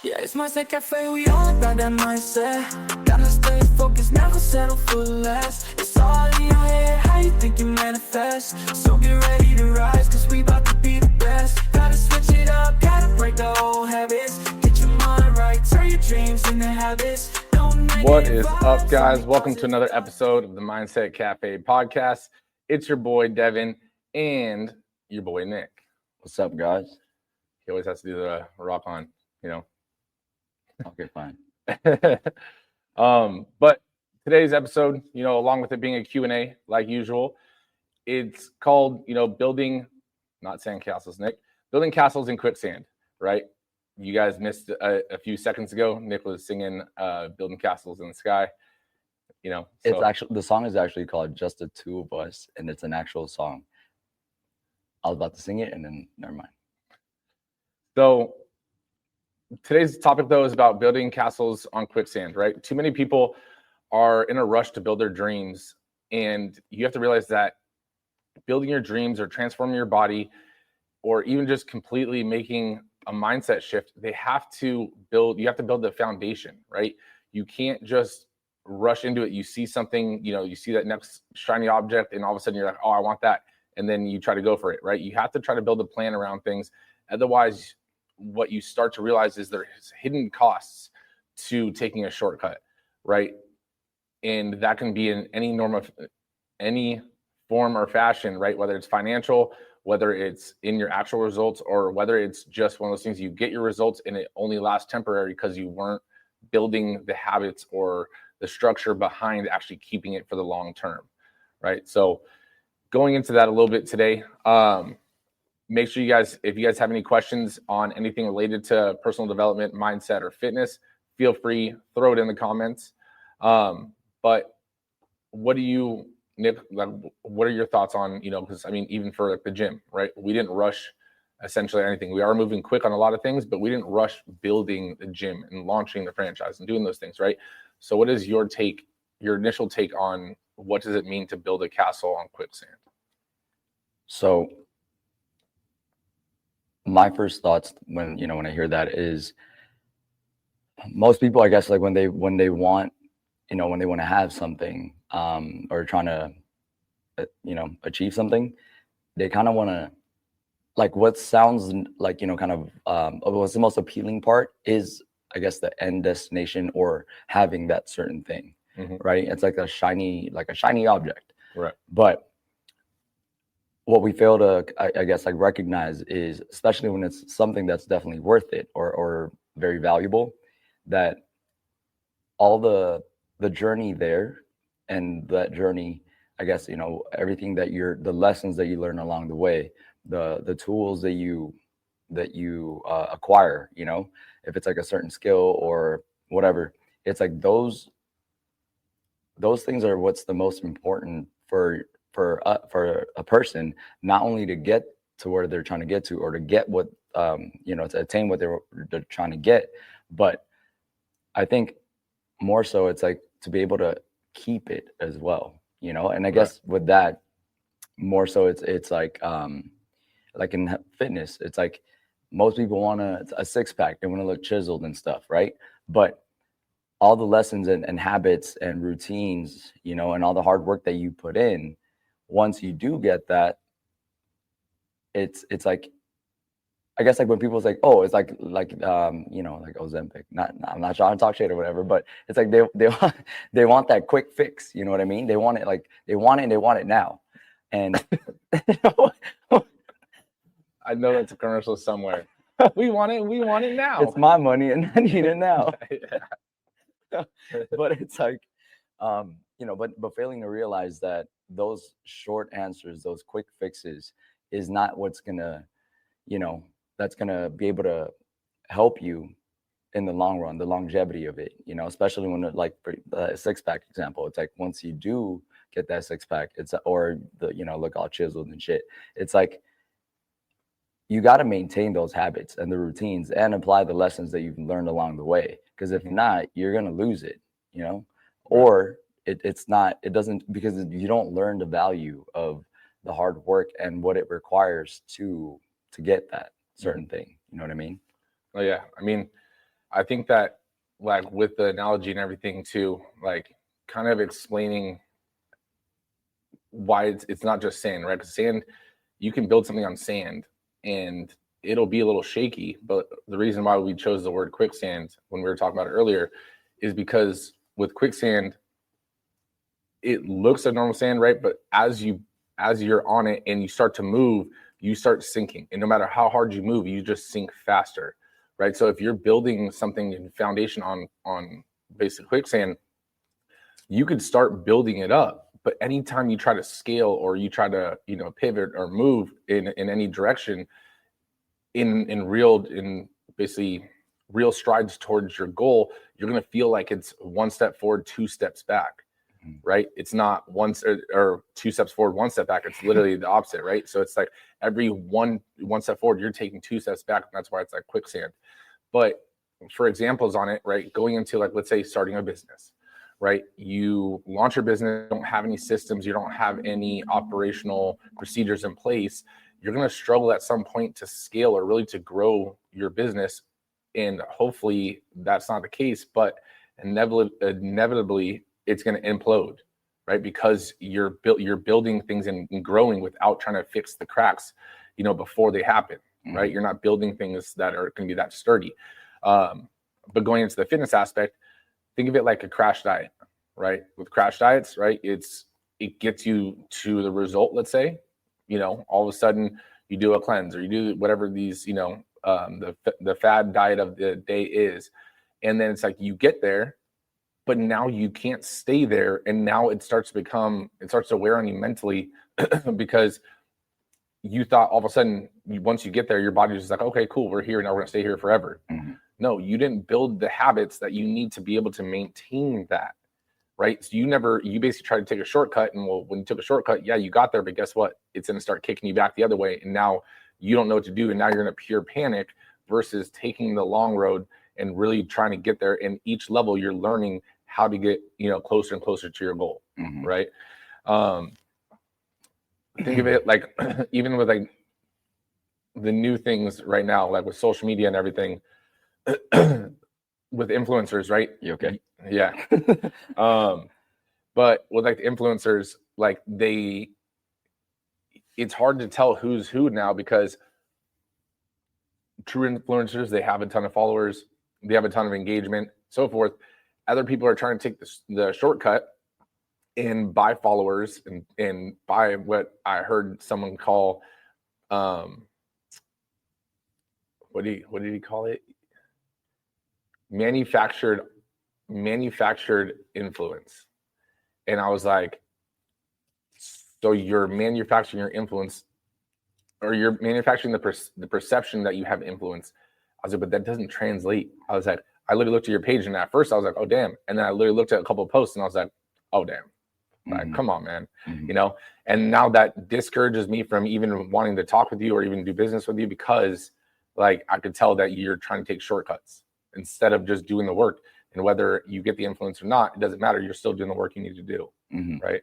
Yeah, it's mindset cafe, we all about that mindset. Gotta stay focused, never settle for less. It's all in your head, how you think you manifest. So get ready to rise, cause we about to be the best. Gotta switch it up, gotta break the old habits. Get your mind right, turn your dreams into habits. What is up, guys? Welcome to another episode of the Mindset Cafe podcast. It's your boy Devin and your boy Nick. What's up, guys? He always has to do the rock on, Okay, fine. But today's episode, along with it being a Q&A like usual, it's called, building, not sandcastles, Nick, building castles in quicksand, right? You guys missed a few seconds ago. Nick was singing building castles in the sky. It's actually, the song is actually called Just the Two of Us, and it's an actual song. I was about to sing it, and then never mind. So today's topic, though, is about building castles on quicksand, right? Too many people are in a rush to build their dreams, and you have to realize that building your dreams or transforming your body or even just completely making a mindset shift, you have to build the foundation, right? You can't just rush into it. You see something, you see that next shiny object, and all of a sudden you're like, oh, I want that. And then you try to go for it, right? You have to try to build a plan around things. Otherwise, what you start to realize is there's hidden costs to taking a shortcut, right? And that can be in any form or fashion, right? Whether it's financial, whether it's in your actual results, or whether it's just one of those things you get your results and it only lasts temporary because you weren't building the habits or the structure behind actually keeping it for the long term, right? So going into that a little bit today, make sure if you guys have any questions on anything related to personal development, mindset, or fitness, feel free, throw it in the comments. But what do you, Nick, what are your thoughts on, because even for the gym, right? We didn't rush essentially anything. We are moving quick on a lot of things, but we didn't rush building the gym and launching the franchise and doing those things, right? So what is your initial take on what does it mean to build a castle on quicksand? So my first thoughts when I hear that is most people, I guess, like when they want to have something or trying to achieve something, they kind of want to, like, what sounds like kind of what's the most appealing part is, I guess, the end destination or having that certain thing, right? It's like a shiny object, right? But what we fail to, I guess, like recognize is, especially when it's something that's definitely worth it or very valuable, that all the journey there and that journey, I guess, everything that the lessons that you learn along the way, the tools that you acquire, if it's like a certain skill or whatever, it's like those things are what's the most important for a person, not only to get to where they're trying to get to or to get what to attain what they're trying to get, but I think more so it's like to be able to keep it as well, and I guess with that more so it's like in fitness, it's like most people want a six-pack, they want to look chiseled and stuff, right? But all the lessons and habits and routines, and all the hard work that you put in, once you do get that, it's like, I guess, like when people say, oh, it's like Ozempic. I'm not trying to talk shit or whatever, but it's like they want that quick fix. You know what I mean? They want it and they want it now. And I know that's a commercial somewhere. We want it now. It's my money and I need it now. But it's like, but failing to realize that those short answers, those quick fixes is not what's gonna, that's gonna be able to help you in the long run, the longevity of it, especially when like for the six-pack example, it's like once you do get that six-pack, or look all chiseled and shit, it's like you got to maintain those habits and the routines and apply the lessons that you've learned along the way, because if not, you're gonna lose it, or it doesn't, because you don't learn the value of the hard work and what it requires to get that certain thing. You know what I mean? Oh yeah. I think that like with the analogy and everything too, like kind of explaining why it's not just sand, right? Because sand, you can build something on sand and it'll be a little shaky. But the reason why we chose the word quicksand when we were talking about it earlier is because with quicksand, it looks like normal sand, right? But as you're on it and you start to move, you start sinking. And no matter how hard you move, you just sink faster, right? So if you're building something in foundation on basic quicksand, you could start building it up. But anytime you try to scale or you try to, pivot or move in any direction in basically real strides towards your goal, you're going to feel like it's one step forward, two steps back, right? It's not or two steps forward, one step back. It's literally the opposite, right? So it's like every one step forward, you're taking two steps back. And that's why it's like quicksand. But for examples on it, right, going into like, let's say starting a business, right? You launch your business, don't have any systems, you don't have any operational procedures in place. You're going to struggle at some point to scale or really to grow your business. And hopefully that's not the case, but inevitably it's going to implode, right? Because you're building things and growing without trying to fix the cracks, before they happen, right? You're not building things that are going to be that sturdy. But going into the fitness aspect, think of it like a crash diet, right? With crash diets, right? It gets you to the result, let's say, all of a sudden you do a cleanse or you do whatever these, the fad diet of the day is. And then it's like you get there, but now you can't stay there. And now it starts to wear on you mentally because you thought all of a sudden, once you get there, your body's just like, okay, cool, we're here. Now we're going to stay here forever. No, you didn't build the habits that you need to be able to maintain that, right? So you basically tried to take a shortcut. And when you took a shortcut, yeah, you got there, but guess what? It's going to start kicking you back the other way. And now you don't know what to do. And now you're in a pure panic versus taking the long road and really trying to get there. And each level you're learning how to get, closer and closer to your goal, right? Think of it like, even with like the new things right now, like with social media and everything, with influencers, right? You okay? Yeah. But with like the influencers, like it's hard to tell who's who now because true influencers, they have a ton of followers, they have a ton of engagement, so forth. Other people are trying to take the shortcut and buy followers and buy what I heard someone call, what did he call it? Manufactured influence. And I was like, so you're manufacturing your influence, or you're manufacturing the perception that you have influence. I was like, but that doesn't translate. I was like, I literally looked at your page, and at first I was like, oh damn. And then I literally looked at a couple of posts and I was like, oh damn. Like, come on, man. And now that discourages me from even wanting to talk with you or even do business with you, because like I could tell that you're trying to take shortcuts instead of just doing the work. And whether you get the influence or not, it doesn't matter. You're still doing the work you need to do. Right.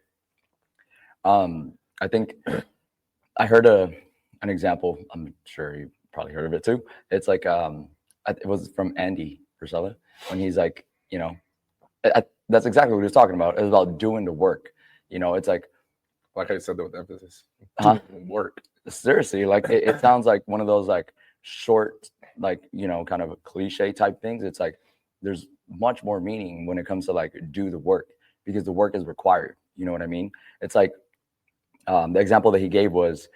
I think I heard an example. I'm sure you probably heard of it too. It's like, it was from Andy Priscilla when he's like, that's exactly what he was talking about. It was about doing the work. It's like I said that with emphasis. Work. Seriously, like it sounds like one of those like short, like, kind of a cliche type things. It's like there's much more meaning when it comes to like do the work, because the work is required. You know what I mean? It's like the example that he gave was,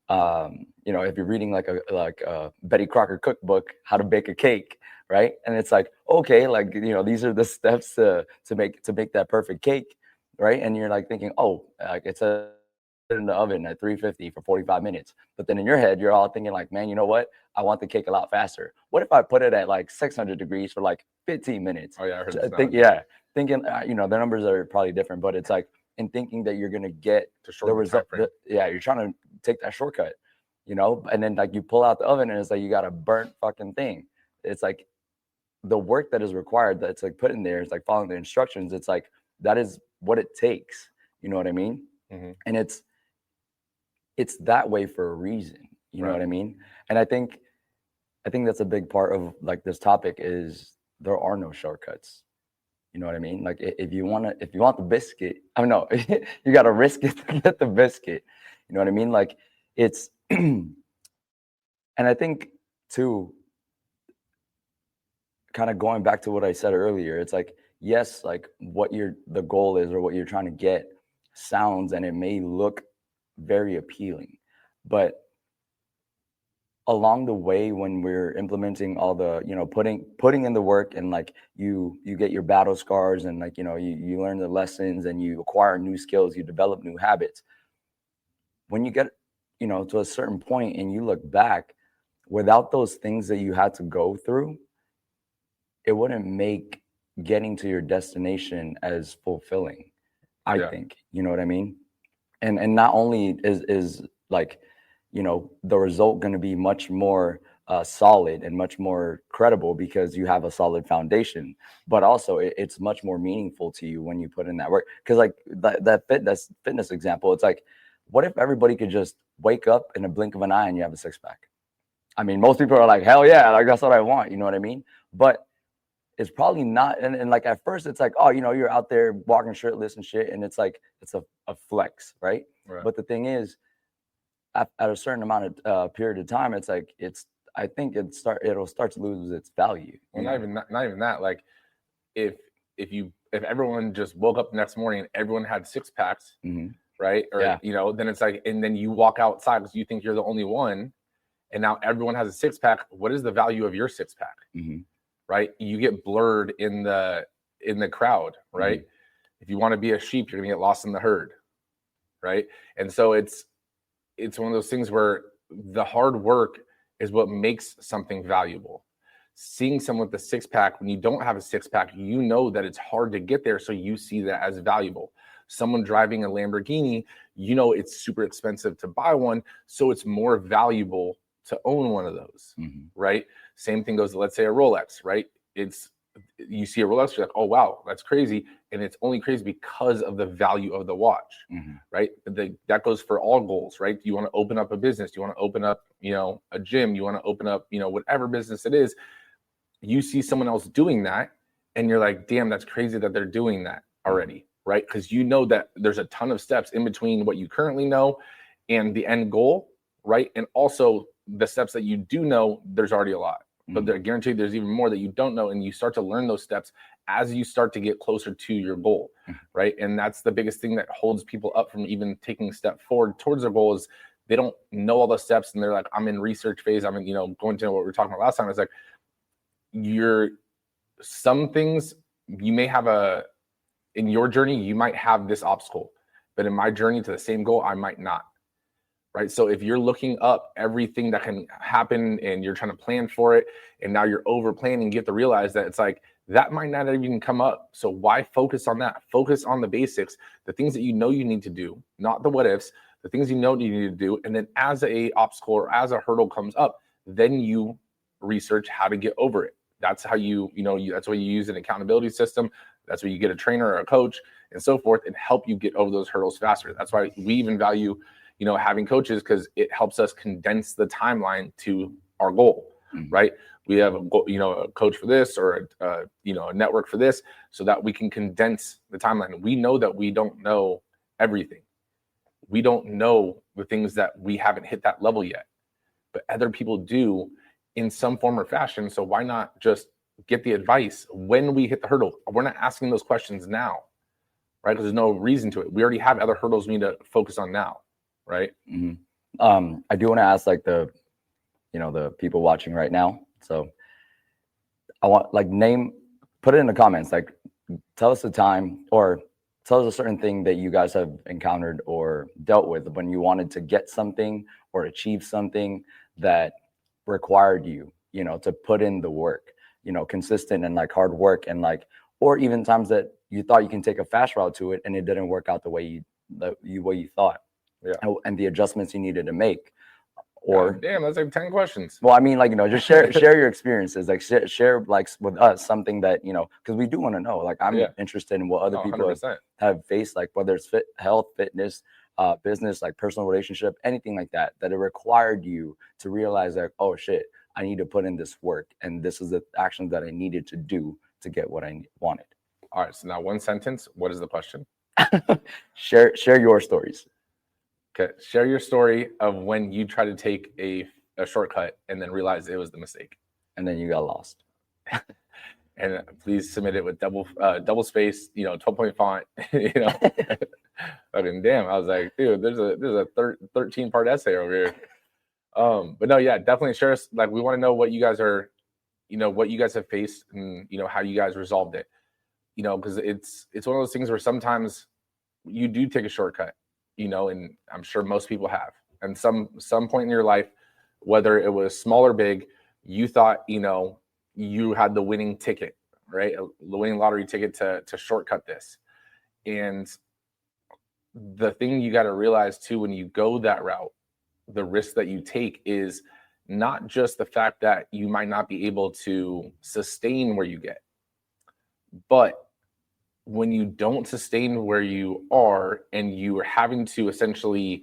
if you're reading like a Betty Crocker cookbook, how to bake a cake, right? And it's like, okay, like, these are the steps to make that perfect cake, right? And you're like thinking, oh, like it's in the oven at 350 for 45 minutes. But then in your head, you're all thinking like, man, you know what? I want the cake a lot faster. What if I put it at like 600 degrees for like 15 minutes? Oh yeah, I heard thinking, the numbers are probably different, but it's like, in thinking that you're going to get the result. You're trying to take that shortcut, and then like you pull out the oven and it's like you got a burnt fucking thing. It's like the work that is required that's like put in there. It's like following the instructions. It's like that is what it takes. You know what I mean? And it's that way for a reason. You know what I mean? And I think that's a big part of like this topic is there are no shortcuts. You know what I mean? Like if you want the biscuit, I mean, no, you got to risk it to get the biscuit. You know what I mean? Like it's, and I think too, kind of going back to what I said earlier, it's like, yes, like what the goal is or what you're trying to get sounds, and it may look very appealing, but along the way, when we're implementing all the, putting in the work, and like you get your battle scars, and like, you learn the lessons, and you acquire new skills, you develop new habits. When you get, to a certain point and you look back, without those things that you had to go through, it wouldn't make getting to your destination as fulfilling, I think. You know what I mean? And not only is like, the result going to be much more solid and much more credible because you have a solid foundation, but also it's much more meaningful to you when you put in that work. Because like that fitness example, it's like, what if everybody could just wake up in a blink of an eye and you have a six-pack? I mean, most people are like, hell yeah, like that's what I want. You know what I mean? But it's probably not. And like at first it's like, oh, you're out there walking shirtless and shit, and it's like it's a flex, right? But the thing is, at a certain amount of period of time, it's like I think it'll start to lose its value. Well, not even that. Like if everyone just woke up the next morning and everyone had six packs, right? Or then it's like, and then you walk outside because you think you're the only one, and now everyone has a six pack. What is the value of your six pack? Right? You get blurred in the crowd, right? If you want to be a sheep, you're gonna get lost in the herd, right? And so it's one of those things where the hard work is what makes something valuable. Seeing someone with a six pack, when you don't have a six pack, you know that it's hard to get there, so you see that as valuable. Someone driving a Lamborghini, it's super expensive to buy one, so it's more valuable to own one of those, right? Same thing goes to, let's say, a Rolex, right? You see a Rolex, you're like, oh wow, that's crazy, and it's only crazy because of the value of the watch, right? That goes for all goals, right? You want to open up a business, you want to open up, a gym, you want to open up, whatever business it is. You see someone else doing that, and you're like, damn, that's crazy that they're doing that already, right? Because you know that there's a ton of steps in between what you currently know and the end goal, right? And also the steps that you do know, there's already a lot. But they're guaranteed there's even more that you don't know, and you start to learn those steps as you start to get closer to your goal, right? And that's the biggest thing that holds people up from even taking a step forward towards their goal, is they don't know all the steps, and they're like, I'm in research phase, I'm in, going to what we were talking about last time. It's like, some things you may have in your journey, you might have this obstacle, but in my journey to the same goal, I might not. Right. So if you're looking up everything that can happen and you're trying to plan for it, and now you're over planning, you have to realize that it's like, that might not even come up. So why focus on that? Focus on the basics, the things that you know you need to do, not the what ifs, the things you know you need to do. And then as a obstacle or as a hurdle comes up, then you research how to get over it. That's how that's why you use an accountability system. That's where you get a trainer or a coach and so forth, and help you get over those hurdles faster. That's why we even value having coaches, because it helps us condense the timeline to our goal, right? We have a coach for this, or a network for this, so that we can condense the timeline. We know that we don't know everything. We don't know the things that we haven't hit that level yet, but other people do in some form or fashion. So why not just get the advice when we hit the hurdle? We're not asking those questions now, right? Because there's no reason to it. We already have other hurdles we need to focus on now. Right. I do want to ask, like, the people watching right now. So I want, like, put it in the comments, like, tell us the time, or tell us a certain thing that you guys have encountered or dealt with when you wanted to get something or achieve something that required you, to put in the work, consistent and like hard work, and like, or even times that you thought you can take a fast route to it and it didn't work out the way you thought. Yeah. And the adjustments you needed to make. Or damn, that's like 10 questions. Well, I mean, like, just share your experiences, like share like with us something that, because we do want to know. Like, I'm interested in what other people have faced, like whether it's health, fitness, business, like personal relationship, anything like that it required you to realize that, oh shit, I need to put in this work, and this is the actions that I needed to do to get what I wanted. All right. So now one sentence. What is the question? Share your stories. Okay. Share your story of when you tried to take a shortcut and then realized it was the mistake. And then you got lost. And please submit it with double space, 12-point font, Fucking damn. I was like, dude, there's a 13-part essay over here. But no, yeah, definitely share us. Like, we want to know what you guys are, what you guys have faced and, how you guys resolved it, because it's one of those things where sometimes you do take a shortcut, and I'm sure most people have. And some point in your life, whether it was small or big, you thought, you had the winning ticket, right? The winning lottery ticket to shortcut this. And the thing you got to realize too, when you go that route, the risk that you take is not just the fact that you might not be able to sustain where you get, but when you don't sustain where you are and you are having to essentially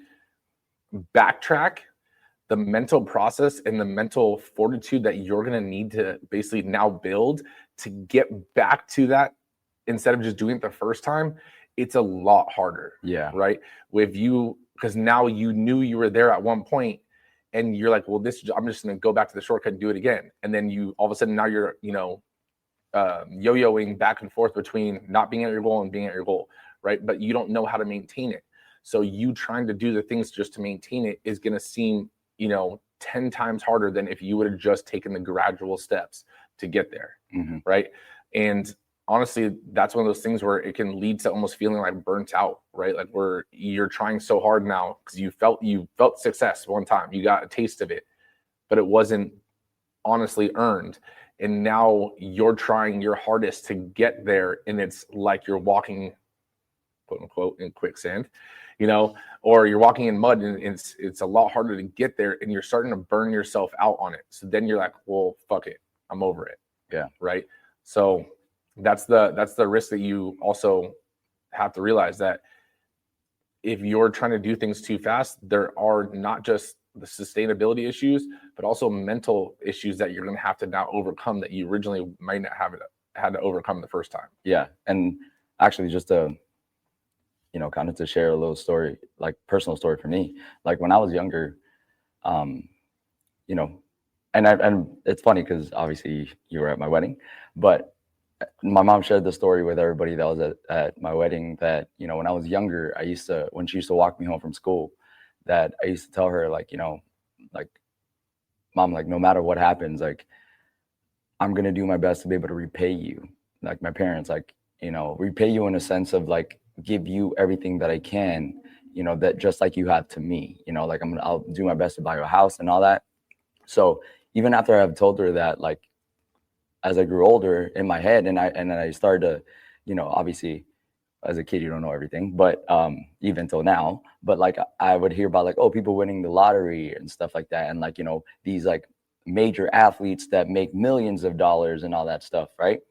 backtrack, the mental process and the mental fortitude that you're going to need to basically now build to get back to that instead of just doing it the first time, it's a lot harder. Yeah. Right. Because now you knew you were there at one point and you're like, well, I'm just going to go back to the shortcut and do it again. And then you all of a sudden now you're, yo-yoing back and forth between not being at your goal and being at your goal. Right. But you don't know how to maintain it. So you trying to do the things just to maintain it is going to seem, 10 times harder than if you would have just taken the gradual steps to get there. Mm-hmm. Right. And honestly, that's one of those things where it can lead to almost feeling like burnt out, right? Like where you're trying so hard now because you felt success one time, you got a taste of it, but it wasn't honestly earned. And now you're trying your hardest to get there, and it's like you're walking, quote unquote, in quicksand, or you're walking in mud, and it's a lot harder to get there, and you're starting to burn yourself out on it. So then you're like, well, fuck it, I'm over it. Yeah. Right. So that's the risk that you also have to realize, that if you're trying to do things too fast, there are not just the sustainability issues, but also mental issues that you're going to have to now overcome that you originally might not have had to overcome the first time. Yeah. And actually, just to, kind of to share a little story, like personal story for me, like when I was younger, and it's funny because obviously you were at my wedding, but my mom shared the story with everybody that was at my wedding that, when I was younger, when she used to walk me home from school, that I used to tell her, like, like, Mom, like, no matter what happens, like, I'm going to do my best to be able to repay you. Like my parents, like, repay you in a sense of like, give you everything that I can, that just like you have to me, like I'll do my best to buy you a house and all that. So even after I've told her that, like, as I grew older in my head, and then I started to, obviously as a kid, you don't know everything, but even till now, but like I would hear about like, oh, people winning the lottery and stuff like that. And like, these like major athletes that make millions of dollars and all that stuff. Right.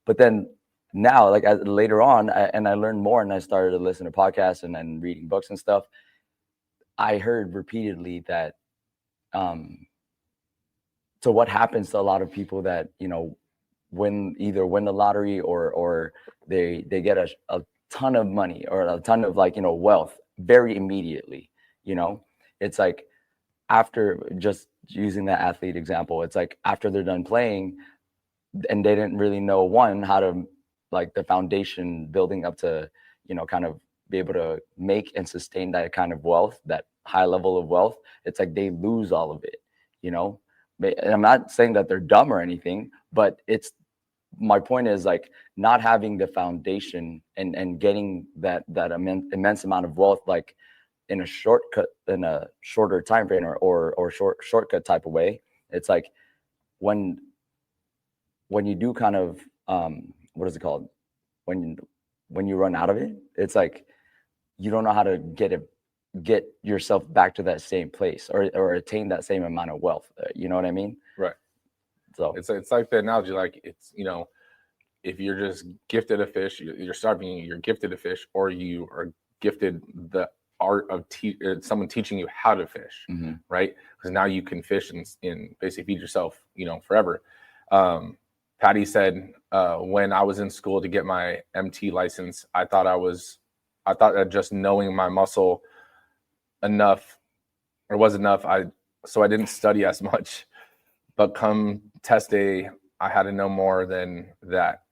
But then now, like later on, I learned more, and I started to listen to podcasts and then reading books and stuff. I heard repeatedly that, so what happens to a lot of people that, win the lottery or they get a ton of money or a ton of like, wealth very immediately, it's like after, just using that athlete example, it's like after they're done playing and they didn't really know how to, like, the foundation building up to, kind of be able to make and sustain that kind of wealth, that high level of wealth. It's like they lose all of it, And I'm not saying that they're dumb or anything, but my point is like not having the foundation and getting that immense amount of wealth, like in a shorter time frame or shortcut type of way. It's like when you do kind of, what is it called? When you run out of it, it's like you don't know how to get yourself back to that same place or attain that same amount of wealth. You know what I mean? Right. So it's like the analogy, like it's, if you're just gifted a fish, you're starving, you're gifted a fish, or you are gifted the art of someone teaching you how to fish, Mm-hmm. right? Because now you can fish and basically feed yourself, forever. Patty said, when I was in school to get my MT license, I thought that just knowing my muscle enough was enough. So I didn't study as much, but come test day, I had to know more than that,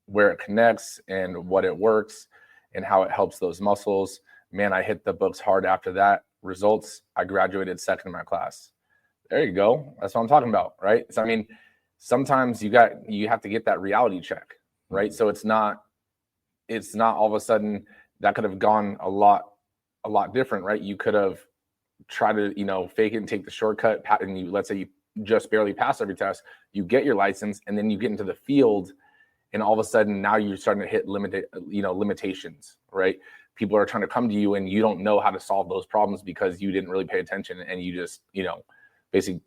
where it connects and what it works and how it helps those muscles. Man, I hit the books hard after that. Results, I graduated second in my class. There you go. That's what I'm talking about, right? So, I mean, sometimes you have to get that reality check, right? So it's not all of a sudden that could have gone a lot different, right? You could have tried to, fake it and take the shortcut, and let's say you just barely pass every test, you get your license, and then you get into the field, and all of a sudden now you're starting to hit limitations, right? People are trying to come to you and you don't know how to solve those problems because you didn't really pay attention, and you just, basically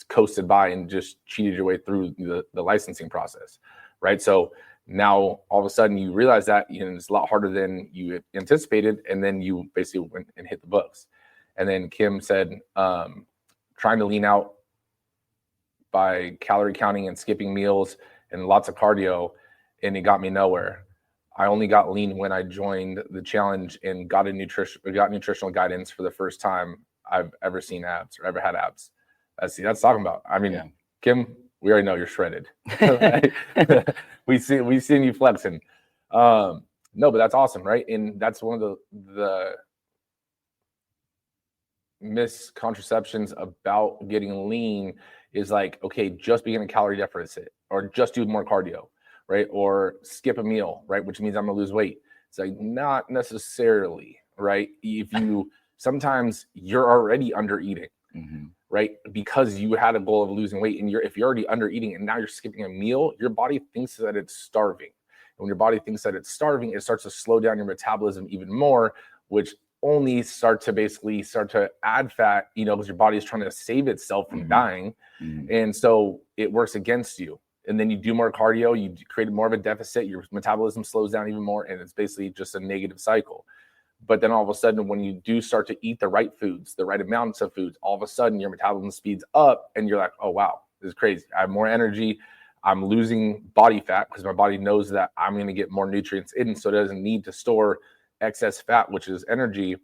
coasted by and just cheated your way through the licensing process, right? So now all of a sudden you realize that it's a lot harder than you anticipated, and then you basically went and hit the books. And then Kim said, trying to lean out by calorie counting and skipping meals and lots of cardio, and it got me nowhere. I only got lean when I joined the challenge and got nutritional guidance for the first time I've ever seen abs or ever had abs. That's talking about. I mean, yeah. Kim, we already know you're shredded. We've seen you flexing. No, but that's awesome, right? And that's one of the misconceptions about getting lean is like, okay, just be in a calorie deficit or just do more cardio, right? Or skip a meal, right? Which means I'm gonna lose weight. It's like, not necessarily, right? Sometimes you're already under eating, mm-hmm. right? Because you had a goal of losing weight, and if you're already under eating and now you're skipping a meal, your body thinks that it's starving. And when your body thinks that it's starving, it starts to slow down your metabolism even more, which only start to add fat, because your body is trying to save itself from mm-hmm. dying. Mm-hmm. And so it works against you. And then you do more cardio, you create more of a deficit, your metabolism slows down even more, and it's basically just a negative cycle. But then all of a sudden, when you do start to eat the right foods, the right amounts of foods, all of a sudden your metabolism speeds up and you're like, oh, wow, this is crazy. I have more energy. I'm losing body fat because my body knows that I'm going to get more nutrients in, so it doesn't need to store excess fat, which is energy.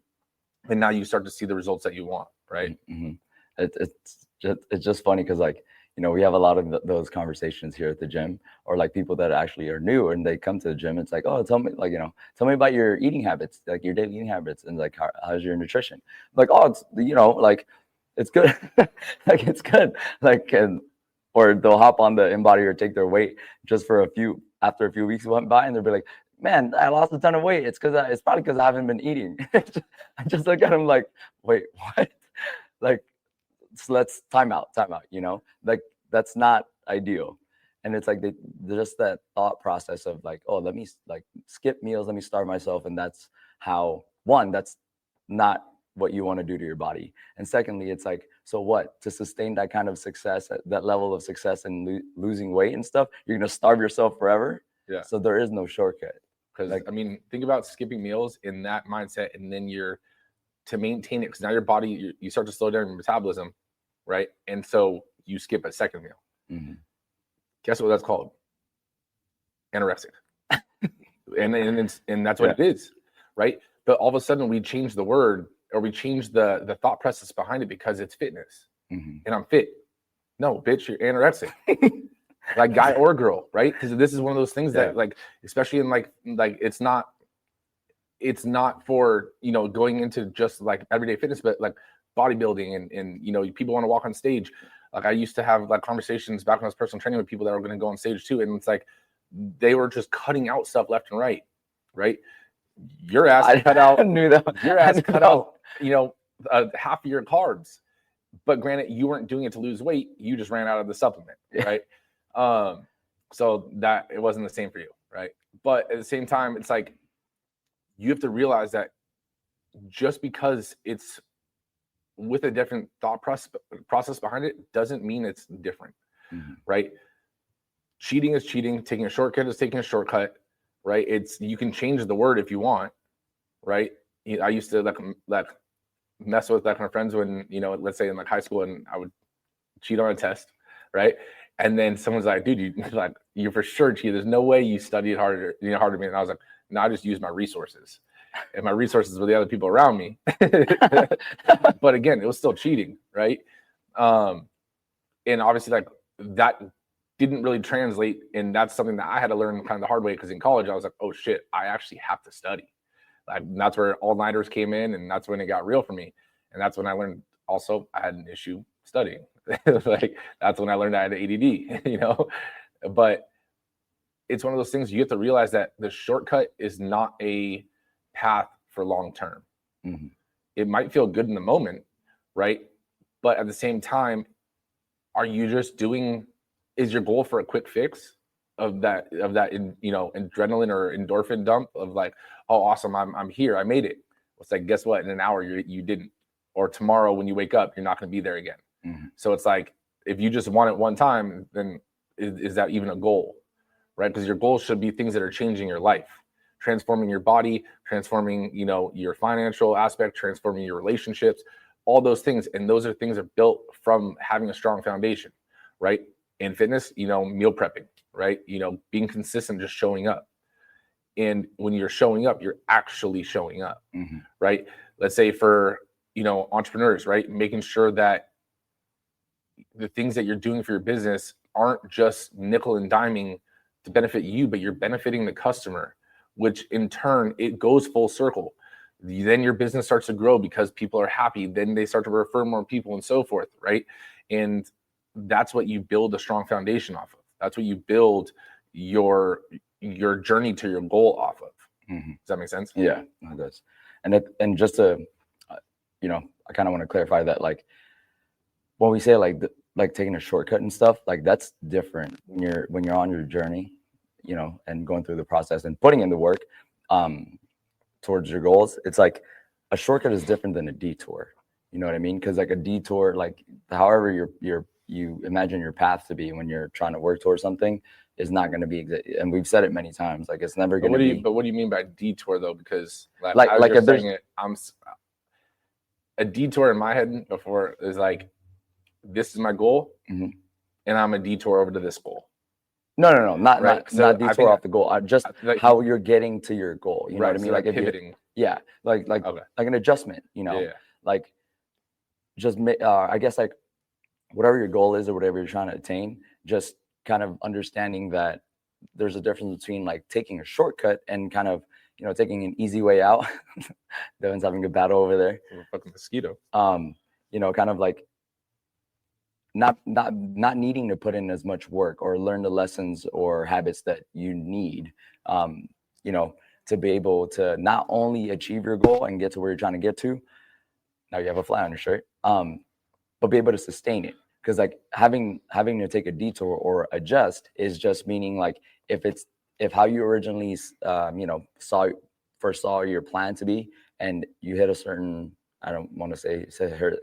And now you start to see the results that you want, right? Mm-hmm. It's just funny because, like, we have a lot of those conversations here at the gym, or like people that actually are new and they come to the gym. It's like, oh, tell me about your eating habits, like your daily eating habits, and like how's your nutrition? Like, oh, it's like it's good, like it's good, like, or they'll hop on the InBody or take their weight just after a few weeks went by, and they'll be like, man, I lost a ton of weight. It's probably because I haven't been eating. I just look at them like, wait, what? Like, so let's time out, like that's not ideal. And it's like just that thought process of like, oh, let me like skip meals, let me starve myself. And that's how, one, that's not what you want to do to your body. And secondly, it's like, so what, to sustain that kind of success, that level of success and losing weight and stuff, you're going to starve yourself forever. Yeah. So there is no shortcut. Because like, I mean, think about skipping meals in that mindset, and then to maintain it, because now your body, you start to slow down your metabolism, right? And so you skip a second meal. Mm-hmm. Guess what that's called? Anorexic. and that's what it is, right? But all of a sudden we change the word, or we change the thought process behind it because it's fitness. Mm-hmm. And I'm fit. No, bitch, you're anorexic. Like guy or girl, right? Because this is one of those things that, like, especially in like it's not for going into just like everyday fitness, but like bodybuilding and people want to walk on stage. Like I used to have like conversations back when I was personal training with people that were going to go on stage too, and it's like they were just cutting out stuff left and right. Your ass cut out. Knew that. Your ass cut out. Half of your carbs. But granted, you weren't doing it to lose weight. You just ran out of the supplement, right? So that it wasn't the same for you, right? But at the same time, it's like you have to realize that just because it's with a different thought process behind it doesn't mean it's different, mm-hmm. right? Cheating is cheating. Taking a shortcut is taking a shortcut, right? You can change the word if you want, right? I used to like mess with like my friends when, let's say in like high school, and I would cheat on a test, right? And then someone's like, dude, you for sure cheated. There's no way you studied harder than me. And I was like, no, I just used my resources. And my resources were the other people around me. But again, it was still cheating, right? And obviously like that didn't really translate. And that's something that I had to learn kind of the hard way, because in college I was like, oh shit, I actually have to study. Like that's where all-nighters came in, and that's when it got real for me. And that's when I learned also I had an issue studying. Like that's when I learned I had ADD, But it's one of those things you have to realize that the shortcut is not a path for long term. Mm-hmm. It might feel good in the moment, right? But at the same time, are you just is your goal for a quick fix of that adrenaline or endorphin dump of like, oh awesome, I'm here, I made it. It's like, guess what? In an hour you didn't. Or tomorrow when you wake up, you're not going to be there again. Mm-hmm. So it's like, if you just want it one time, then is that even a goal, right? Because your goals should be things that are changing your life, transforming your body, transforming, your financial aspect, transforming your relationships, all those things. And those are things that are built from having a strong foundation, right? In fitness, meal prepping, right? Being consistent, just showing up. And when you're showing up, you're actually showing up, mm-hmm. right? Let's say for, entrepreneurs, right? Making sure that the things that you're doing for your business aren't just nickel and diming to benefit you, but you're benefiting the customer, which in turn, it goes full circle. Then your business starts to grow because people are happy. Then they start to refer more people and so forth, right? And that's what you build a strong foundation off of. That's what you build your journey to your goal off of. Mm-hmm. Does that make sense? Yeah, it does. And just to, I kind of want to clarify that, like, when we say like taking a shortcut and stuff, like that's different when you're on your journey, and going through the process and putting in the work towards your goals. It's like a shortcut is different than a detour. You know what I mean? Because like a detour, like however you imagine your path to be when you're trying to work towards something is not going to be, and we've said it many times, like it's never going to be. But what do you mean by detour though? Because like if saying it, a detour in my head before is like, this is my goal, mm-hmm. and I'm a detour over to this goal. No, not detour off the goal. Just like, how you're getting to your goal. You know what I mean? So like pivoting. Like an adjustment. Like just I guess like whatever your goal is or whatever you're trying to attain, just kind of understanding that there's a difference between like taking a shortcut and kind of taking an easy way out. Devin's having a battle over there. Fucking mosquito. Kind of like not needing to put in as much work or learn the lessons or habits that you need, to be able to not only achieve your goal and get to where you're trying to get to. Now you have a fly on your shirt, but be able to sustain it. Because like having to take a detour or adjust is just meaning like if how you originally first saw your plan to be, and you hit a certain, I don't want to say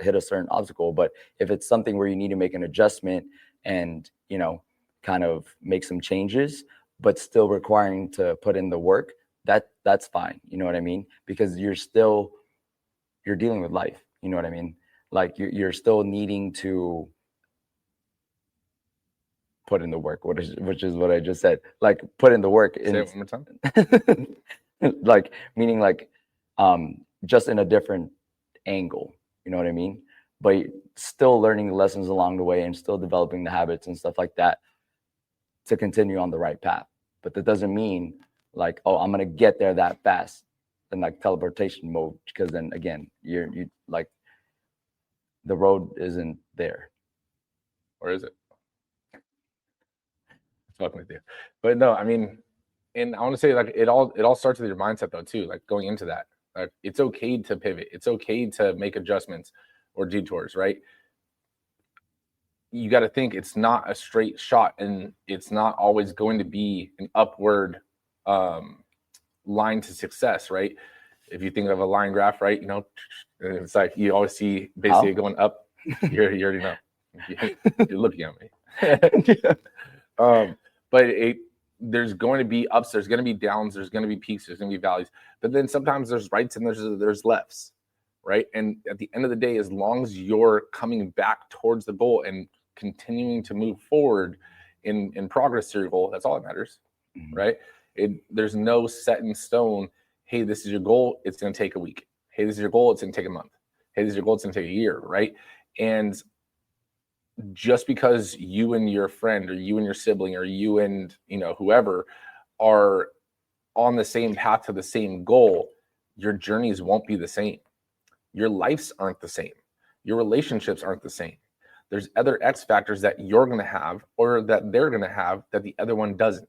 hit a certain obstacle, but if it's something where you need to make an adjustment and, kind of make some changes, but still requiring to put in the work, that's fine. You know what I mean? Because you're dealing with life. You know what I mean? Like you're still needing to put in the work, which is what I just said. Like put in the work. Say it one more time. Like meaning like just in a different angle, you know what I mean? But still learning the lessons along the way and still developing the habits and stuff like that to continue on the right path. But that doesn't mean like, oh, I'm gonna get there that fast in like teleportation mode, because then again, you like the road isn't there. Or is it? Fucking with you. But no, I mean, and I want to say like it all starts with your mindset though too. Like going into that, like it's okay to pivot. It's okay to make adjustments or detours, right? You got to think it's not a straight shot, and it's not always going to be an upward line to success, right? If you think of a line graph, right, it's like you always see basically going up. You already know. You're looking at me. But there's going to be ups, there's going to be downs, there's going to be peaks, there's going to be valleys, but then sometimes there's rights and there's lefts, right? And at the end of the day, as long as you're coming back towards the goal and continuing to move forward in progress to your goal, that's all that matters, right? There's no set in stone, hey, this is your goal, it's going to take a week. Hey, this is your goal, it's going to take a month. Hey, this is your goal, it's going to take a year, right? And just because you and your friend or you and your sibling or you and whoever are on the same path to the same goal, your journeys won't be the same. Your lives aren't the same. Your relationships aren't the same. There's other X factors that you're going to have or that they're going to have that the other one doesn't.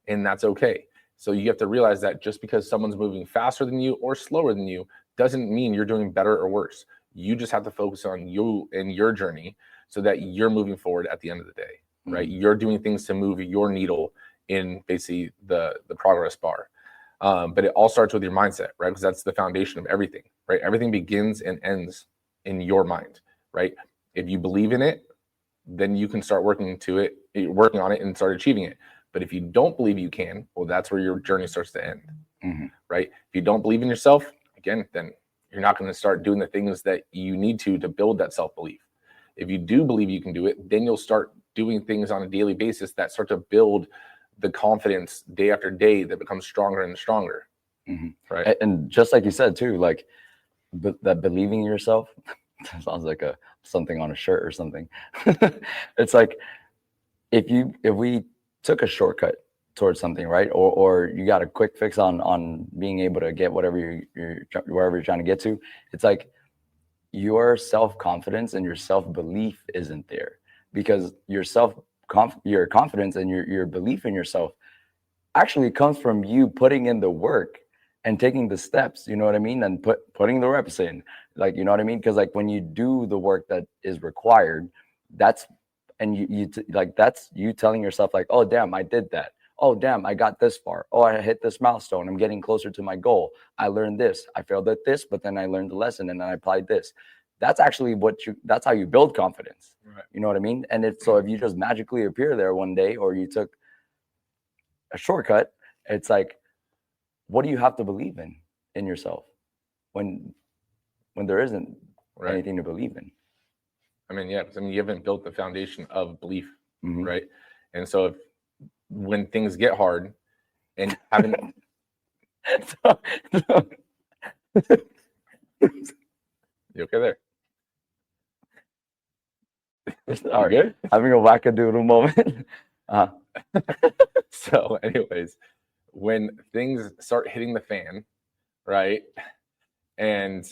And that's okay. So you have to realize that just because someone's moving faster than you or slower than you doesn't mean you're doing better or worse. You just have to focus on you and your journey so that you're moving forward at the end of the day, right? You're doing things to move your needle in basically the progress bar. But it all starts with your mindset, right? Because that's the foundation of everything, right? Everything begins and ends in your mind, right? If you believe in it, then you can start working on it and start achieving it. But if you don't believe you can, well, that's where your journey starts to end, right? If you don't believe in yourself, again, then you're not going to start doing the things that you need to build that self-belief. If you do believe you can do it, then you'll start doing things on a daily basis that start to build the confidence day after day that becomes stronger and stronger, right? And just like you said too, like that believing in yourself sounds like something on a shirt or something. It's like if we took a shortcut towards something, right? Or you got a quick fix on being able to get wherever you're trying to get to. It's like your self-confidence and your self-belief isn't there, because your confidence and your belief in yourself actually comes from you putting in the work and taking the steps, you know what I mean? And putting the reps in, like, you know what I mean? Because like when you do the work that is required, that's you telling yourself like, oh, damn, I did that. Oh, damn, I got this far. Oh, I hit this milestone. I'm getting closer to my goal. I learned this. I failed at this, but then I learned the lesson and then I applied this. That's actually that's how you build confidence. Right. You know what I mean? And so if you just magically appear there one day, or you took a shortcut, it's like, what do you have to believe in yourself when there isn't anything to believe in? I mean, yeah, because you haven't built the foundation of belief, right? And so when things get hard and haven't you okay there? All right, having a wackadoodle moment. So anyways, when things start hitting the fan, right, and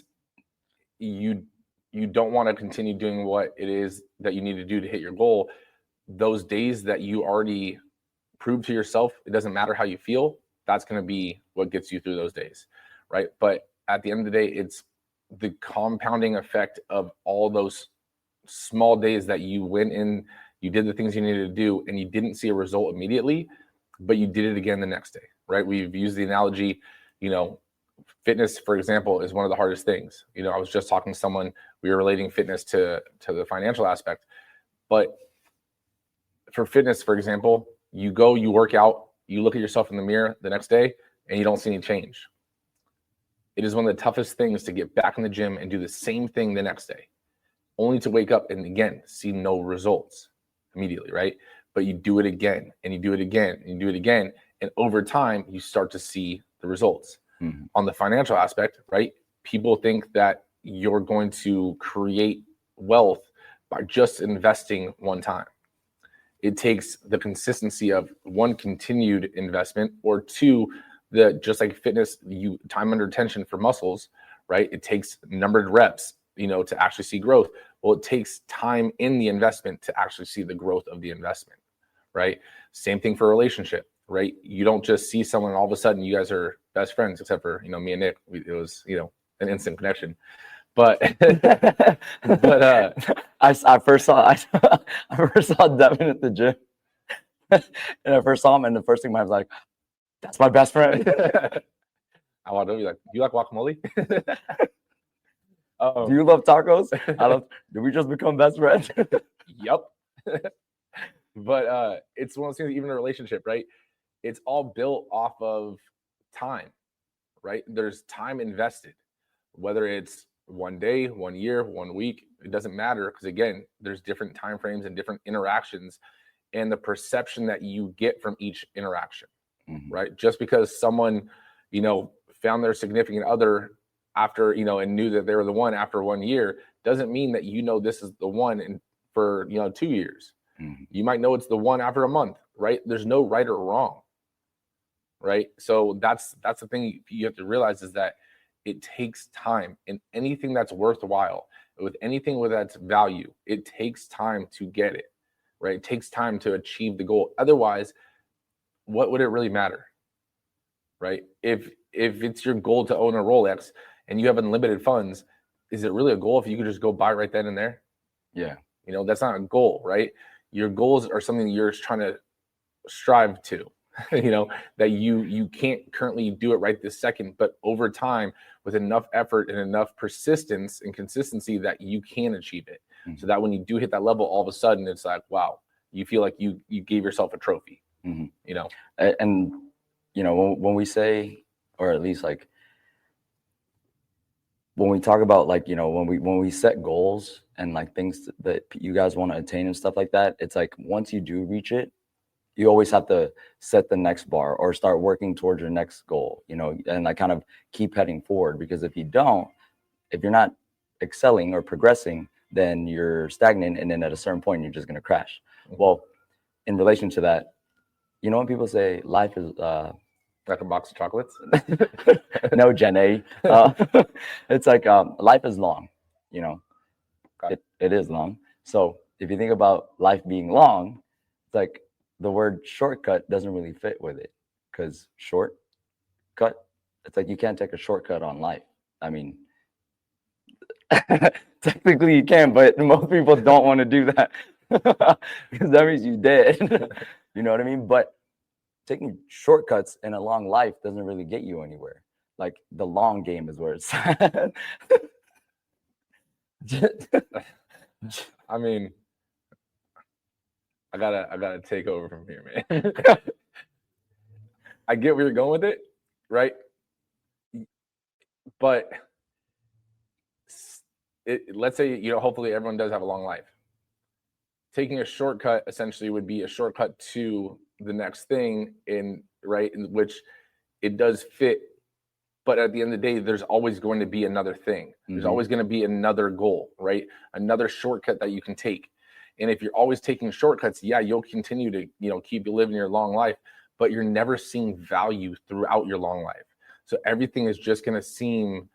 you don't want to continue doing what it is that you need to do to hit your goal, those days that you already proved to yourself, it doesn't matter how you feel, that's going to be what gets you through those days, right? But at the end of the day, it's the compounding effect of all those small days that you went in, you did the things you needed to do, and you didn't see a result immediately, but you did it again the next day, right? We've used the analogy, fitness, for example, is one of the hardest things. I was just talking to someone, we were relating fitness to the financial aspect, but for fitness, for example, you go, you work out, you look at yourself in the mirror the next day and you don't see any change. It is one of the toughest things to get back in the gym and do the same thing the next day, only to wake up and again, see no results immediately, right? But you do it again and you do it again and you do it again. And over time, you start to see the results. On the financial aspect, right? People think that you're going to create wealth by just investing one time. It takes the consistency of one, continued investment, or two, just like fitness, time under tension for muscles, right? It takes numbered reps, to actually see growth. Well, it takes time in the investment to actually see the growth of the investment, right? Same thing for a relationship, right? You don't just see someone and all of a sudden you guys are best friends, except for, me and Nick, it was, an instant connection. But I first saw Devin at the gym, and I first saw him, and the first thing I was like, "That's my best friend." I want to be like, "Do you like guacamole? Do you love tacos?" Did we just become best friends? Yep. But it's one of those things, even in a relationship, right? it's all built off of time, right? There's time invested, whether it's 1 day, 1 year, 1 week, it doesn't matter, because again, there's different time frames and different interactions and the perception that you get from each interaction, right? Just because someone, found their significant other after, and knew that they were the one after 1 year, doesn't mean that this is the one for 2 years. You might know it's the one after a month, right? There's no right or wrong, right? So that's the thing you have to realize, is that it takes time, and anything that's worthwhile, with anything with that's value, it takes time to get it, right? It takes time to achieve the goal. Otherwise, what would it really matter, right? If it's your goal to own a Rolex and you have unlimited funds, is it really a goal if you could just go buy right then and there? Yeah. That's not a goal, right? Your goals are something you're trying to strive to, that you can't currently do it right this second, but over time, with enough effort and enough persistence and consistency, that you can achieve it. So that when you do hit that level, all of a sudden it's like, wow, you feel like you gave yourself a trophy. And when we say, or at least like when we talk about, like, when we set goals and like things that you guys want to attain and stuff like that, it's like once you do reach it, you always have to set the next bar or start working towards your next goal, and like kind of keep heading forward. Because if you're not excelling or progressing, then you're stagnant, and then at a certain point you're just going to crash. Well, in relation to that, when people say life is like a box of chocolates, no, Gen A, it's like life is long. It is long. So if you think about life being long, it's like the word shortcut doesn't really fit with it, because shortcut, it's like you can't take a shortcut on life. I mean, technically you can, but most people don't want to do that because that means you're dead. You know what I mean? But taking shortcuts in a long life doesn't really get you anywhere. Like the long game is where it's at. I mean, I gotta take over from here, man. I get where you're going with it, right? But let's say, hopefully everyone does have a long life. Taking a shortcut essentially would be a shortcut to the next thing, in which it does fit. But at the end of the day, there's always going to be another thing. There's always going to be another goal, right? Another shortcut that you can take. And if you're always taking shortcuts, yeah, you'll continue to, keep living your long life, but you're never seeing value throughout your long life. So everything is just going to seem,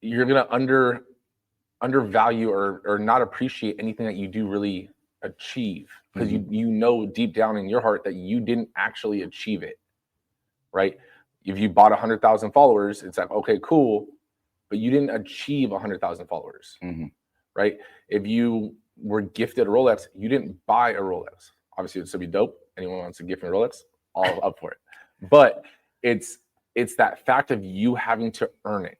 you're going to undervalue or not appreciate anything that you do really achieve, because you know deep down in your heart that you didn't actually achieve it, right? If you bought 100,000 followers, it's like, okay, cool, but you didn't achieve 100,000 followers, right? If you were gifted a Rolex, you didn't buy a Rolex. Obviously, it'd still be dope. Anyone wants to gift me a Rolex, all up for it. But it's that fact of you having to earn it,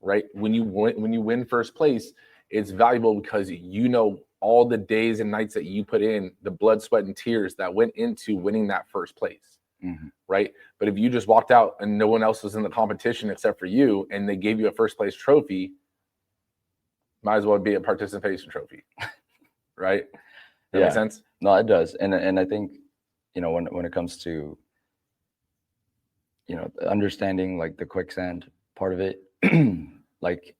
right? When you win first place, it's valuable because all the days and nights that you put in, the blood, sweat, and tears that went into winning that first place, right? But if you just walked out and no one else was in the competition except for you, and they gave you a first place trophy, might as well be a participation trophy, right? That makes sense? No, it does. And I think, when it comes to, understanding like the quicksand part of it, like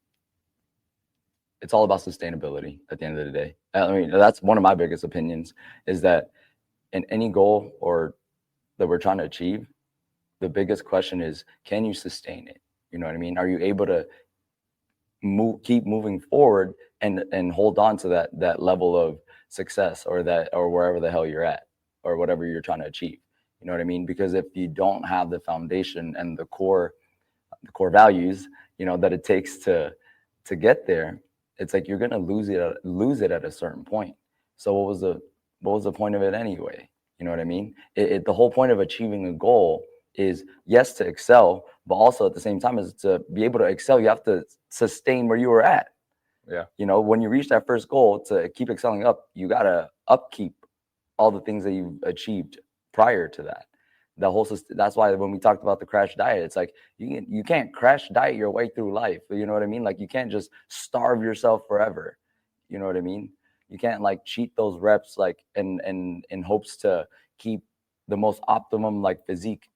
it's all about sustainability at the end of the day. I mean, that's one of my biggest opinions, is that in any goal or that we're trying to achieve, the biggest question is, can you sustain it? You know what I mean? Are you able to keep moving forward and hold on to that level of success, or wherever the hell you're at, or whatever you're trying to achieve? You know what I mean? Because if you don't have the foundation and the core values, that it takes to get there, it's like you're gonna lose it at a certain point. So what was the point of it anyway? You know what I mean? The whole point of achieving a goal is, yes, to excel, but also at the same time, is to be able to excel, you have to sustain where you were at. Yeah. When you reach that first goal, to keep excelling up, you gotta upkeep all the things that you've achieved prior to that. The whole system, that's why when we talked about the crash diet, it's like you can't crash diet your way through life. You know what I mean? Like you can't just starve yourself forever. You know what I mean? You can't like cheat those reps like in hopes to keep the most optimum like physique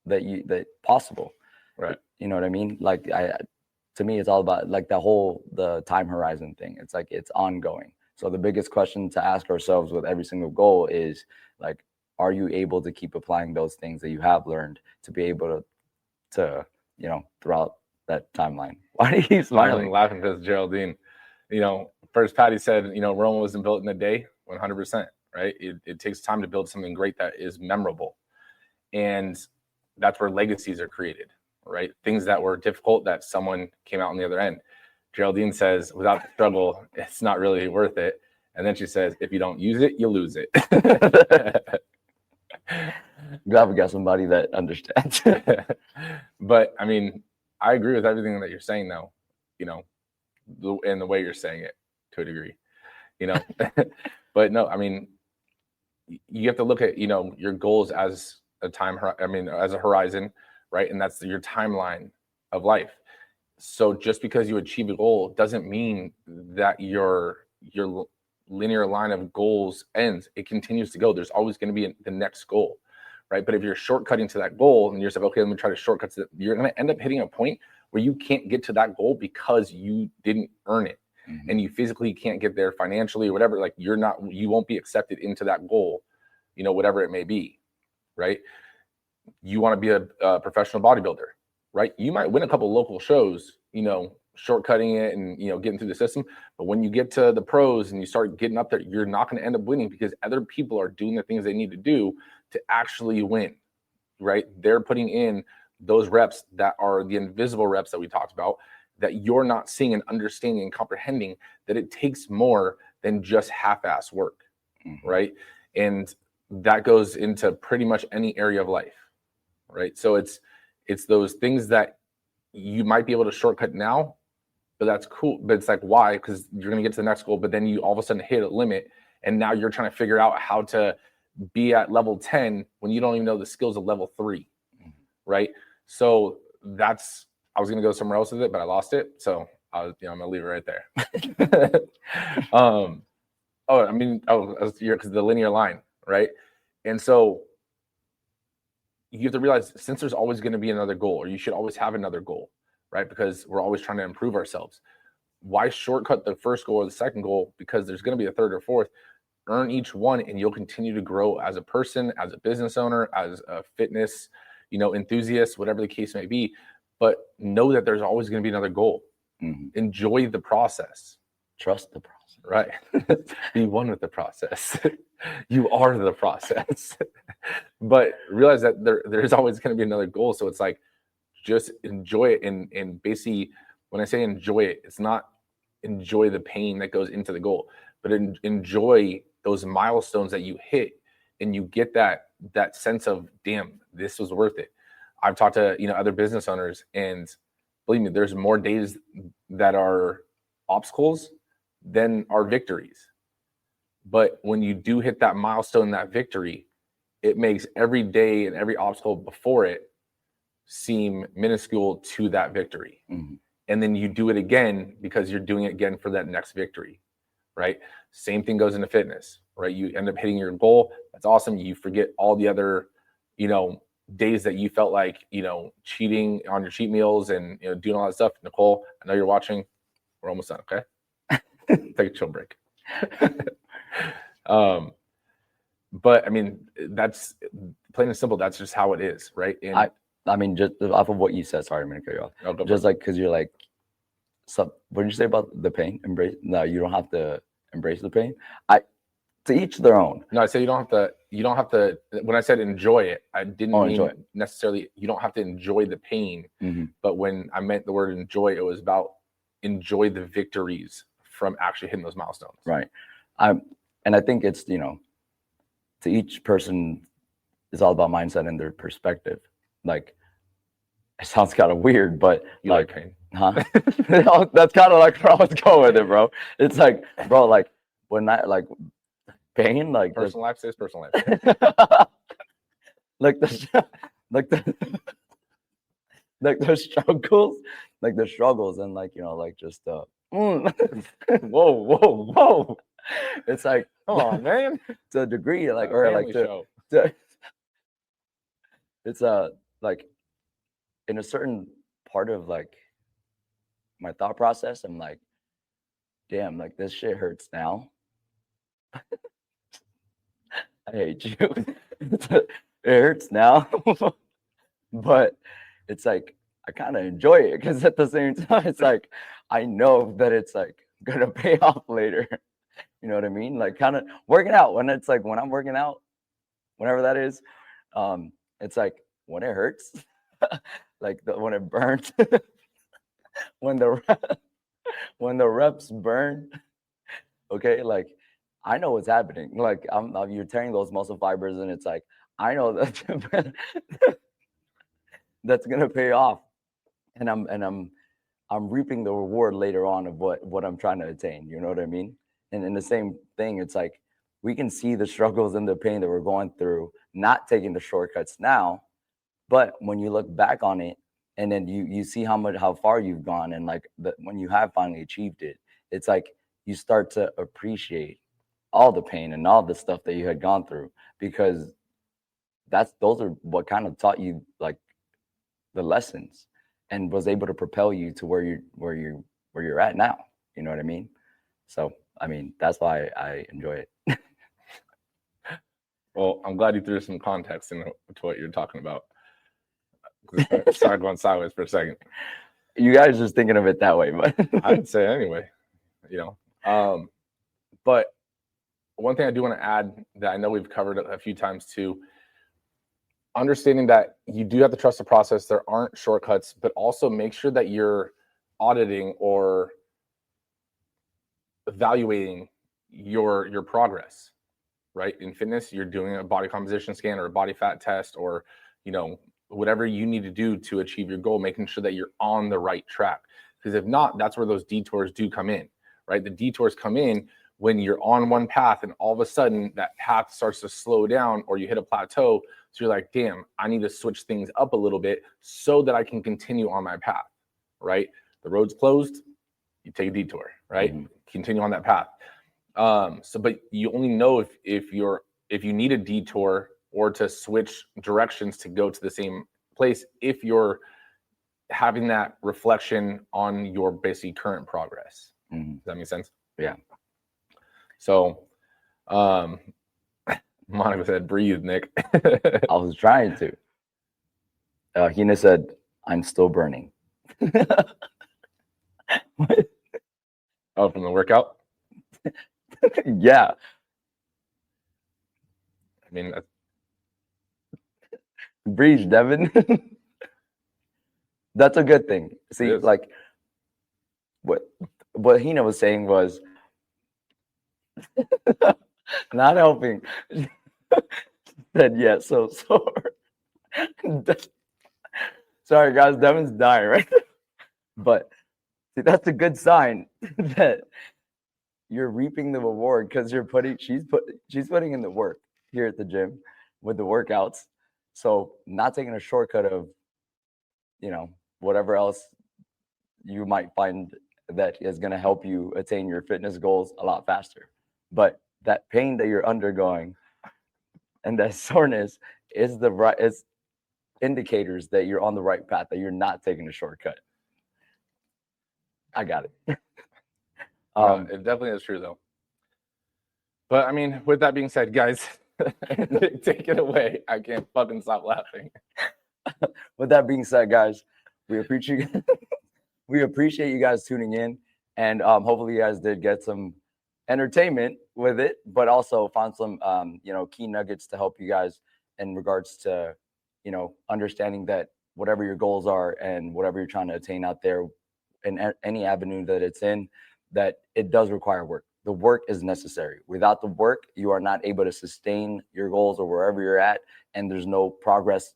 that possible. Right. You know what I mean? Like to me, it's all about like the time horizon thing. It's like it's ongoing. So the biggest question to ask ourselves with every single goal is like, are you able to keep applying those things that you have learned to be able to you know, throughout that timeline? Why do you keep smiling? I'm laughing because Geraldine, you know, first Patty said, you know, Rome wasn't built in a day, 100%, right? It takes time to build something great that is memorable. And that's where legacies are created, right? Things that were difficult that someone came out on the other end. Geraldine says, without the struggle, it's not really worth it. And then she says, if you don't use it, you lose it. Glad we got somebody that understands. But I mean, I agree with everything that you're saying, though, you know, and the way you're saying it to a degree, you know. But no, I mean, you have to look at, you know, your goals as a as a horizon, right? And that's your timeline of life. So just because you achieve a goal doesn't mean that your linear line of goals ends. It continues to go. There's always going to be the next goal, right? But if you're shortcutting to that goal and you're like, okay, let me try to shortcut to that, you're going to end up hitting a point where you can't get to that goal because you didn't earn it. Mm-hmm. And you physically can't get there financially or whatever. Like you won't be accepted into that goal, you know, whatever it may be, right? You want to be a professional bodybuilder, right? You might win a couple local shows, you know, shortcutting it and, you know, getting through the system. But when you get to the pros and you start getting up there, you're not going to end up winning because other people are doing the things they need to do to actually win, right? They're putting in those reps that are the invisible reps that we talked about, that you're not seeing and understanding and comprehending that it takes more than just half-ass work, mm-hmm. right? And that goes into pretty much any area of life, right? So it's those things that you might be able to shortcut now, but that's cool. But it's like, why? Because you're going to get to the next goal, but then you all of a sudden hit a limit, and now you're trying to figure out how to be at level 10 when you don't even know the skills of level 3, mm-hmm. right? So I was going to go somewhere else with it, but I lost it. So I'm going to leave it right there. Because the linear line, right? And so you have to realize, since there's always going to be another goal, or you should always have another goal, right? Because we're always trying to improve ourselves. Why shortcut the first goal or the second goal? Because there's going to be a third or fourth. Earn each one, and you'll continue to grow as a person, as a business owner, as a fitness, you know, enthusiast, whatever the case may be. But know that there's always going to be another goal. Mm-hmm. Enjoy the process. Trust the process. Right. Be one with the process. You are the process. But realize that there's always going to be another goal. So it's like, just enjoy it. And basically, when I say enjoy it, it's not enjoy the pain that goes into the goal, but enjoy those milestones that you hit, and you get that sense of, damn, this was worth it. I've talked to, you know, other business owners, and believe me, there's more days that are obstacles than are victories. But when you do hit that milestone, that victory, it makes every day and every obstacle before it seem minuscule to that victory. Mm-hmm. And then you do it again because you're doing it again for that next victory, right? Same thing goes into fitness, right? You end up hitting your goal. That's awesome. You forget all the other, you know, days that you felt like, you know, cheating on your cheat meals and, you know, doing all that stuff. Nicole, I know you're watching. We're almost done. Okay. Take a chill break. But I mean, that's plain and simple. That's just how it is. Right. And I mean, just off of what you said, sorry, I'm going to cut you off. Just like, cause you're like, what did you say about the pain? No, you don't have to embrace the pain. To each their own. No, I said you don't have to, when I said enjoy it, I didn't mean necessarily, you don't have to enjoy the pain. Mm-hmm. But when I meant the word enjoy, it was about enjoy the victories from actually hitting those milestones. Right. And I think it's, you know, to each person, it's all about mindset and their perspective. Like, it sounds kind of weird, but you like pain, huh? That's kind of like where I was going with it, bro. It's like, bro, like when I like pain, like personal life stays personal life. like the like the like the struggles and like, you know, like just Whoa, whoa, whoa. it's like, Come on, man. to a degree, like, A or family like show. it's like in a certain part of like my thought process, I'm like, damn, like this shit hurts now. I hate you. It hurts now. But it's like I kind of enjoy it because at the same time, it's like I know that it's like gonna pay off later. You know what I mean? Like kind of working out when it's like when I'm working out, whenever that is, it's like when it hurts, like when it burns, when the reps burn. Okay, like I know what's happening. Like you're tearing those muscle fibers, and it's like I know that that's gonna pay off, and I'm reaping the reward later on of what I'm trying to attain. You know what I mean? And in the same thing, it's like we can see the struggles and the pain that we're going through, not taking the shortcuts now, but when you look back on it, and then you see how far you've gone, and like when you have finally achieved it, it's like you start to appreciate all the pain and all the stuff that you had gone through, because those are what kind of taught you like the lessons and was able to propel you to where you're at now. You know what I mean? So I mean, that's why I enjoy it. Well, I'm glad you threw some context into what you're talking about. It started going sideways for a second. You guys just thinking of it that way, but I'd say anyway, you know. But one thing I do want to add that I know we've covered a few times too, understanding that you do have to trust the process. There aren't shortcuts, but also make sure that you're auditing or evaluating your progress, right? In fitness, you're doing a body composition scan or a body fat test, or, you know, whatever you need to do to achieve your goal, making sure that you're on the right track. Because if not, that's where those detours do come in, right? The detours come in when you're on one path and all of a sudden that path starts to slow down or you hit a plateau. So you're like, damn, I need to switch things up a little bit so that I can continue on my path, right? The road's closed, you take a detour, right? Mm-hmm. Continue on that path. But you only know if you need a detour or to switch directions to go to the same place if you're having that reflection on your basically current progress. Mm-hmm. Does that make sense? Yeah. So, Monica said, breathe, Nick. I was trying to. Hina said, I'm still burning. Oh, from the workout? Yeah. I mean, breathe, Devin. That's a good thing. See, like what Hina was saying was not helping. Said yeah, so sorry guys, Devin's dying, right? But see, that's a good sign that you're reaping the reward, because she's putting in the work here at the gym with the workouts. So not taking a shortcut of, you know, whatever else you might find that is going to help you attain your fitness goals a lot faster. But that pain that you're undergoing and that soreness is indicators that you're on the right path, that you're not taking a shortcut. I got it. It definitely is true though. But I mean, with that being said, guys, take it away. I can't fucking stop laughing. With that being said, guys, we appreciate you guys tuning in, and hopefully you guys did get some entertainment with it, but also found some key nuggets to help you guys in regards to, you know, understanding that whatever your goals are and whatever you're trying to attain out there in any avenue that it's in, that it does require work. The work is necessary. Without the work, you are not able to sustain your goals or wherever you're at, and there's no progress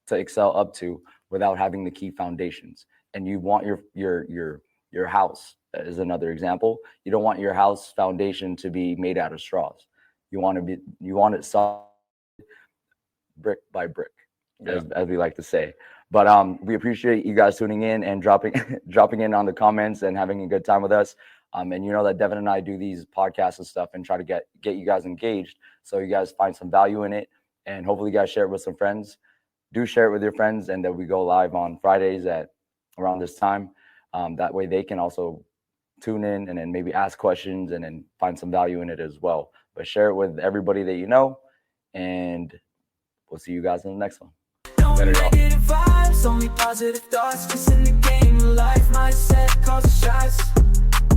to excel up to without having the key foundations. And you want your house, as another example. You don't want your house foundation to be made out of straws. You want it solid brick by brick, Yeah. as we like to say. But we appreciate you guys tuning in and dropping dropping in on the comments and having a good time with us. And you know that Devin and I do these podcasts and stuff and try to get you guys engaged, so you guys find some value in it, and hopefully you guys share it with some friends. Do share it with your friends, and that we go live on Fridays at around this time. That way they can also tune in and then maybe ask questions and then find some value in it as well. But share it with everybody that you know, and we'll see you guys in the next one. No Later, y'all. negative vibes, only positive thoughts. Just in the game of life, mindset causes shots.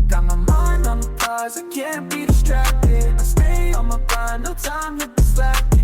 Got my mind on the prize, I can't be distracted. I stay on my grind, no time to be slacking.